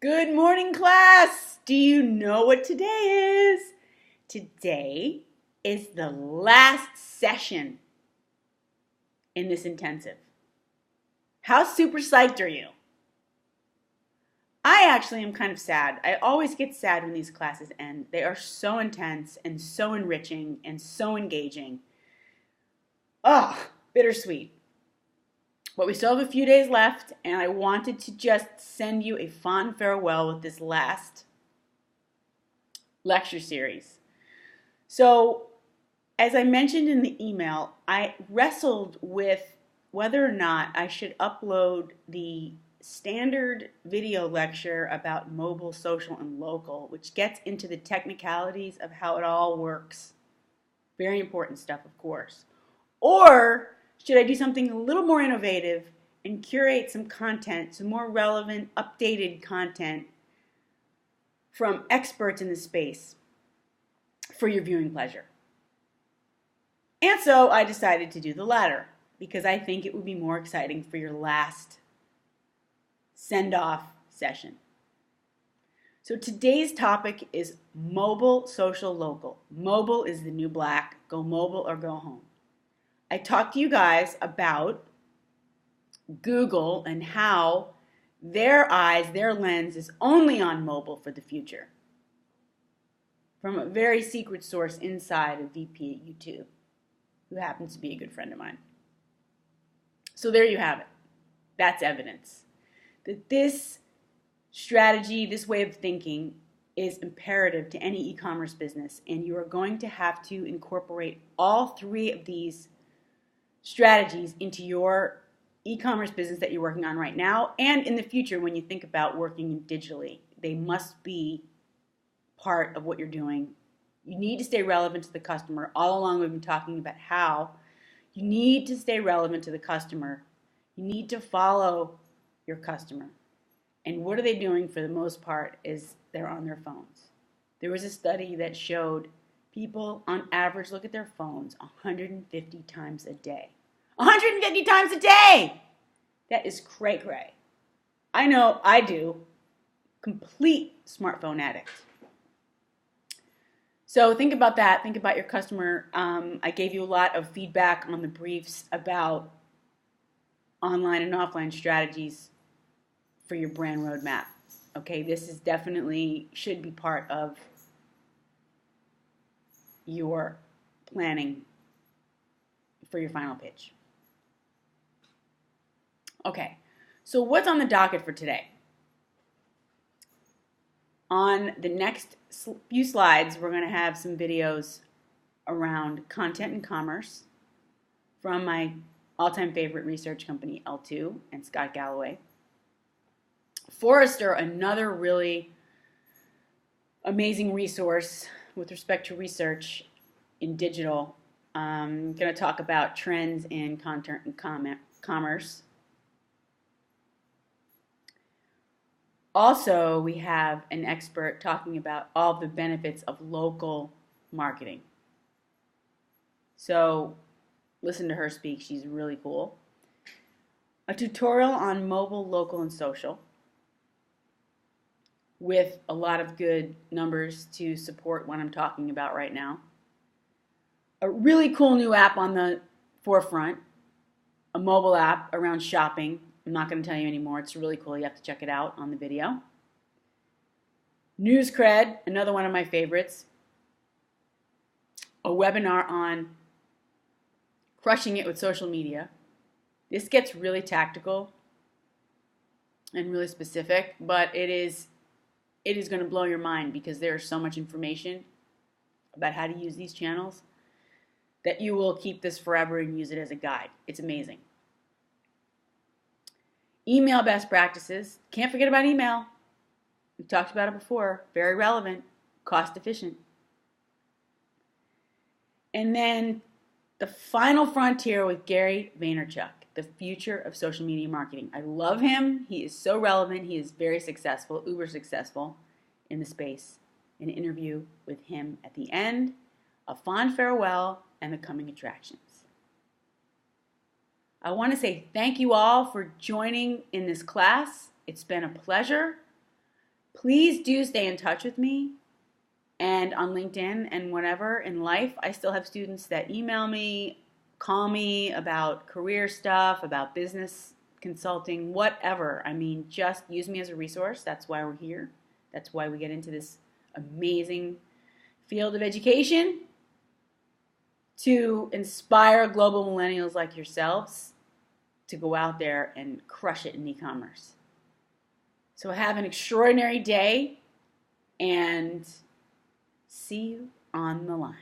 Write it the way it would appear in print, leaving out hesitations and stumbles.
Good morning, class! Do you know what today is? Today is the last session in this intensive. How super psyched are you? I actually am kind of sad. I always get sad when these classes end. They are so intense and so enriching and so engaging. Ugh, bittersweet. But we still have a few days left, and I wanted to just send you a fond farewell with this last lecture series. So, as I mentioned in the email, I wrestled with whether or not I should upload the standard video lecture about mobile, social, and local, which gets into the technicalities of how it all works. Very important stuff, of course. Or should I do something a little more innovative and curate some content, some more relevant, updated content from experts in the space for your viewing pleasure? And so I decided to do the latter because I think it would be more exciting for your last send-off session. So today's topic is mobile, social, local. Mobile is the new black. Go mobile or go home. I talked to you guys about Google and how their eyes, their lens is only on mobile for the future, from a very secret source inside of VP at YouTube, who happens to be a good friend of mine. So there you have it. That's evidence that this strategy, this way of thinking, is imperative to any e-commerce business, and you are going to have to incorporate all three of these strategies into your e-commerce business that you're working on right now and in the future when you think about working digitally. They must be part of what you're doing. You need to stay relevant to the customer. All along we've been talking about how you need to stay relevant to the customer. You need to follow your customer. And what are they doing for the most part is they're on their phones. There was a study that showed people on average look at their phones 150 times a day. 150 times a day! That is cray-cray. I know I do. Complete smartphone addict. So think about that. Think about your customer. I gave you a lot of feedback on the briefs about online and offline strategies for your brand roadmap. Okay, this is definitely should be part of your planning for your final pitch. Okay, so what's on the docket for today? On the next few slides, we're going to have some videos around content and commerce from my all-time favorite research company, L2, and Scott Galloway. Forrester, another really amazing resource with respect to research in digital. I'm going to talk about trends in content and commerce. Also, we have an expert talking about all the benefits of local marketing. So listen to her speak. She's really cool. A tutorial on mobile, local, and social with a lot of good numbers to support what I'm talking about right now. A really cool new app on the forefront, a mobile app around shopping. I'm not going to tell you anymore. It's really cool. You have to check it out on the video. NewsCred, another one of my favorites. A webinar on crushing it with social media. This gets really tactical and really specific, but it is going to blow your mind because there is so much information about how to use these channels that you will keep this forever and use it as a guide. It's amazing. Email best practices. Can't forget about email. We've talked about it before. Very relevant, cost efficient. And then the final frontier with Gary Vaynerchuk, the future of social media marketing. I love him. He is so relevant. He is very successful, uber successful in the space. An interview with him at the end, a fond farewell, and the coming attractions. I want to say thank you all for joining in this class. It's been a pleasure. Please do stay in touch with me and on LinkedIn and whatever in life. I still have students that email me, call me about career stuff, about business consulting, whatever. I mean, just use me as a resource. That's why we're here. That's why we get into this amazing field of education, to inspire global millennials like yourselves to go out there and crush it in e-commerce. So have an extraordinary day and see you on the line.